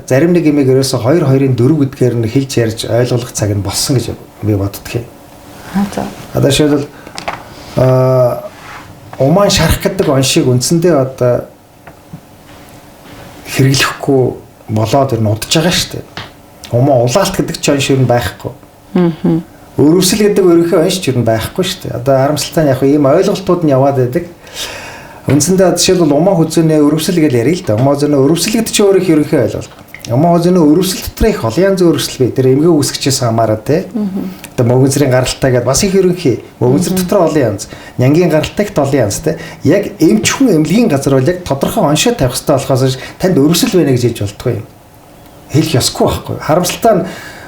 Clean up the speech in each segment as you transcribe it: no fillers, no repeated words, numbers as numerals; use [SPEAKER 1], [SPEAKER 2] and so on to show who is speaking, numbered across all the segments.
[SPEAKER 1] Зарим нэг имийг ерөөсө 2-2-ын 4 гэдгээр нь хэлж ярьж ойлгох цаг нь болсон гэж би боддог юм.
[SPEAKER 2] За.
[SPEAKER 1] Одоо шийдэл уман шарах гэдэг оншийг үндсэндээ одоо хэрэглэхгүй болоод ер нь удаж байгаа шүү дээ. Уман улаалт гэдэг ч онш ер нь байхгүй. Өрөвсөл гэдэг өөрийнхөө онш ч ер нь байхгүй шүү дээ. Одоо харамсалтай нь яг ийм ойлголтууд нь яваад байдаг. Үндсэндээ жишээлбэл уман хүзүүний өрөвсөл гэж ярил л да. Уман хүзүүний өрөвсөл гэдэг чинь өөрийнхөө ерөнхий ойлголт. Уман хүзүүний өрөвсөл дотор их олон янзын өрөвсөл бий. Тэр эмгэг үүсгчээс хамаарат те. Одоо мөгөнцрийн гаралтай гэдэг бас их ерөнхий. Мөгөнцөр дотор олон янз. Нянгийн гаралтайгт олон янз те. Яг эмчхэн эмнэлгийн газар бол яг тодорхой оншоо тавих хэрэгтэй болохоос танд өрөвсөл байна гэж хэлж болтгоо юм. Хэлэх ёсгүй байхгүй. Харамсалтай нь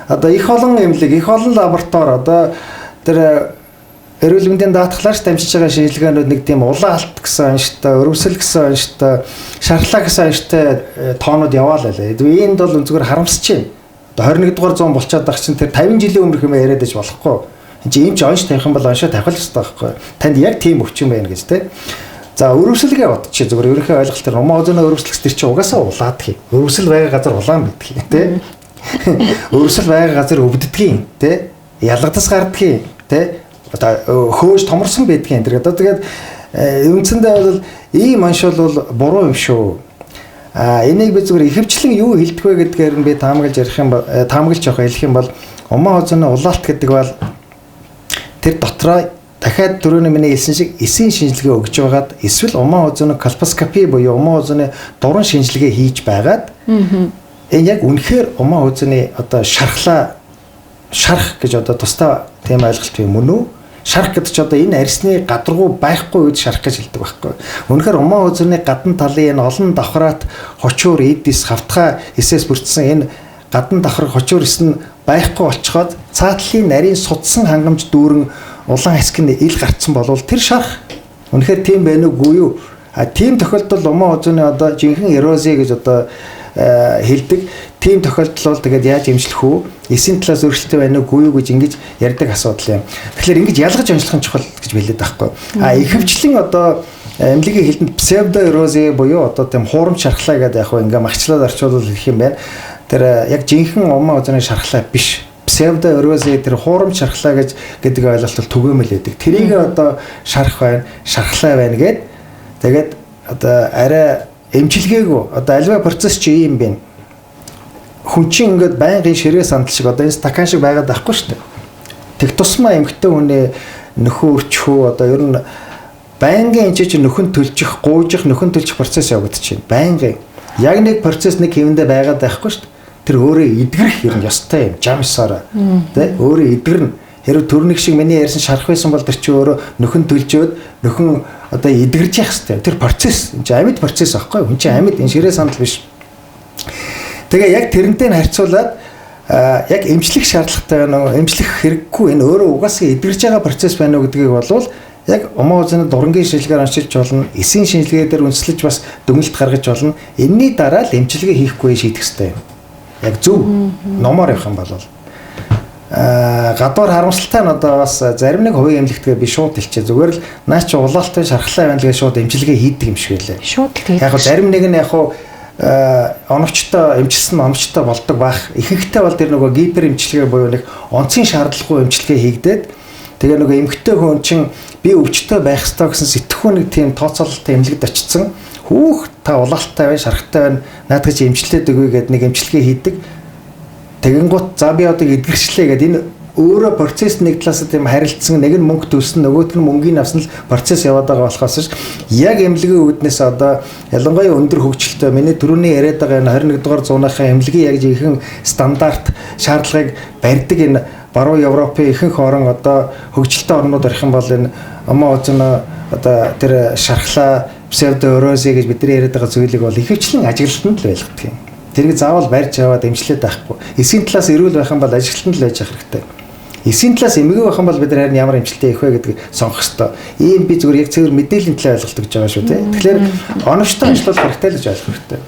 [SPEAKER 1] одоо их олон эмнэлэг, их олон лаборатори одоо тэр эрүүл мэндийн даатгалаарч дамжиж байгаа шинжилгээнүүд нэг тийм улаалт гэсэн онштой, өрөвсөл гэсэн онштой, шархлаа гэсэн онштой тоонууд яваалаа лээ. Энд бол зүгээр харамсаж байна. Одоо 21 дугаар зуун болчиход байгаа чинь тэр 50 жилийн өмнөх юм яриад иж болохгүй. Энд чинь ийм ч онш тавих юм бол оншоо тавих л ёстой байхгүй. Танд яг тийм өвчин байна гэж те. За өрөвсөлгээ бодчих зүгээр ерөнхий ойлголтоор уман озоны өрөвсөлгс тэр чинь угаасаа улаад гэх. Өрөвсөл байгаа газар улаан байдаг те. Өрөвсөл байгаа газар өвддөг те. Ялгадас гарддаг те. Одоо хөөж томорсон байдгийн энэ. Одоо тэгээд үндсэндээ бол ийм онш бол буруу юм шүү. Энийг би зүгээр ихэвчлэн юу хэлдэг вэ гэдгээр нь би таамаглаж ярих юм бол таамаглаж явах хэлэх юм бол уман озоны улаалт гэдэг бол тэр дотроо дахиад түрүүний миний хэлсэн шиг эсийн шинжилгээ өгж байгаад эсвэл уман озоны колпоскопи буюу уман озоны дуран шинжилгээ хийж байгаад энэ яг үнэхээр уман озоны одоо шарх гэж одоо тусдаа тийм ойлголт юм мөн үү? Шарх гэдэг чинь одоо энэ арьсны гадаргуу байхгүй үед шарх гэж хэлдэг байхгүй. Үнэхээр уман озоны гадна талын энэ олон давхраад хочуур эдис хавтгай эсээс бүрдсэн энэ гадна давхар хочуур эс нь байхгүй болцоход цаатлын нарийн судсан хангамж дүүрэн улаан хэсгийн ил гарцсан болвол тэр шарх үнэхээр тийм байна уугүй юу? Тийм тохиолдолд уман озоны одоо жинхэнэ эрози гэж одоо хэлдэг. Тийм тохиолдол бол тэгээд яаж эмчлэх үү? Эсийн талаас өөрчлөлттэй байна уугүй юу гэж ингэж ярьдаг асуудал юм. Тэгэхээр ингэж ялгаж онцлох нь чухал гэж хэлээд байхгүй. Ихэвчлэн одоо эмнэлгийн хэлтэнд псевдоэрози буюу одоо тийм хуурамч шархлаа гэдэг яг ингээ магчлаад орчуулвал хэлэх юм байна. Тэр яг жинхэнэ уман озоны шархлаа биш. Псевдоэрози тэр хуурамч шархлаа гэдэг ойлголт бол түгээмэл байдаг. Тэрийг одоо шарх байна, шархлаа байна гэд тэгээд одоо арай эмчилгээгүй одоо альва процесс чи юм бэ? Хүн чинь ингээд байнгын ширээ сандал шиг одоо энэ стакан шиг байгаад байхгүй шүү дээ. Тэг тусмаа эмхтэй хүний нөхөн өрчхөө одоо ер нь байнгын энэ чинь нөхөн төлжих, гуйжих, нөхөн төлжих процесс явагдаж байна. Байнгын яг нэг процесс нэг хэвэндээ байгаад байхгүй шүү дээ. Тэр өөрөө эдгэрэх юм ёстой юм. Жамсаараа тэ өөрөө эдгэрнэ. Хэрвээ төрник шиг миний ярьсан шарах байсан бол тэр чинь өөрөө нөхөн төлжөөд нөхөн одоо эдгэрж явах хэрэгтэй. Тэр процесс энэ амьд процесс аахгүй юу? Энд чинь амьд энэ ширээ сандал биш. Тэгээ яг тэрнтэй нь харьцуулаад яг эмчлэх шаардлагатай байна уу? Эмчлэх хэрэггүй энэ өөрөө угаасаа эдгэрж байгаа процесс байна уу гэдгийг болвол яг уман озоны дурангийн шинжилгээр онцолж болно. Эсийн шинжилгээ дээр үндэслэж бас дүгнэлт гаргаж болно. Энийний дараа л эмчилгээ хийхгүй шийдэх хэрэгтэй юм. Яг зөв номоор явах юм бол гадуур харамсалтай нь одоо бас зарим нэг хувийн эмнэлэгтгээ би шууд хэлчихэ. Зүгээр л наа чи улаалтай шархлаа байна гэж шууд эмчилгээ хийдэг юм шиг байлаа.
[SPEAKER 2] Шууд л
[SPEAKER 1] яг зарим нэг нь яг оновчтой эмчилсэн оновчтой болдог байх. Ихэнхдээ бол тэр нөгөө гипер эмчилгээ буюу нэг онцгийн шаардлагагүй эмчилгээ хийгдээд тэгээ нөгөө эмгтэй хүн чинь би өвчтөй байх ёстой гэсэн сэтгхүүн нэг тийм тооцоололтой эмнэлэгд очсон. Хүүх та улаалтай байна, шархтай байна. Наадах чи эмчлээд өгөө гэдэг нэг эмчилгээ хийдэг. Тэгэнгუთ за би одоо эдгэрчлээ гэдэг энэ өөрөө процесс нэг талаас нь тийм харилцсан нэг нь мөнгө төлсөн нөгөөт нь мөнгөний авсан л процесс яваад байгаа болохоос яг эмнэлгийн үүднээс одоо ялангуяа өндөр хөгжилтэй миний түрүүний яриад байгаа энэ 21 дугаар зуунахын эмнэлгийн яг жинхэнэ стандарт шаардлагыг барьдаг энэ баруун Европын ихэнх орн одоо хөгжилтэй орнууд орох юм бол энэ уман озоны одоо тэр шархлаа псевдоэрози гэж бидний яриад байгаа зүйлийг бол ихэвчлэн ажиглалтанд л байлгадаг юм. Тэрийг заавал барьж аваад эмчлээд байхгүй. Эсийн талаас эрүүл байх юм бол ажиглалтанд л байж ах хэрэгтэй. Эсийн талаас эмгэг байх юм бол бид харин ямар эмчилтэй их вэ гэдгийг сонгох хэрэгтэй. Ийм би зүгээр яг цэвэр мэдээллийн талаар ойлголт гэж байгаа шүү дээ. Тэгэхээр оновчтой ажиллах хэрэгтэй л гэж ойлгох хэрэгтэй.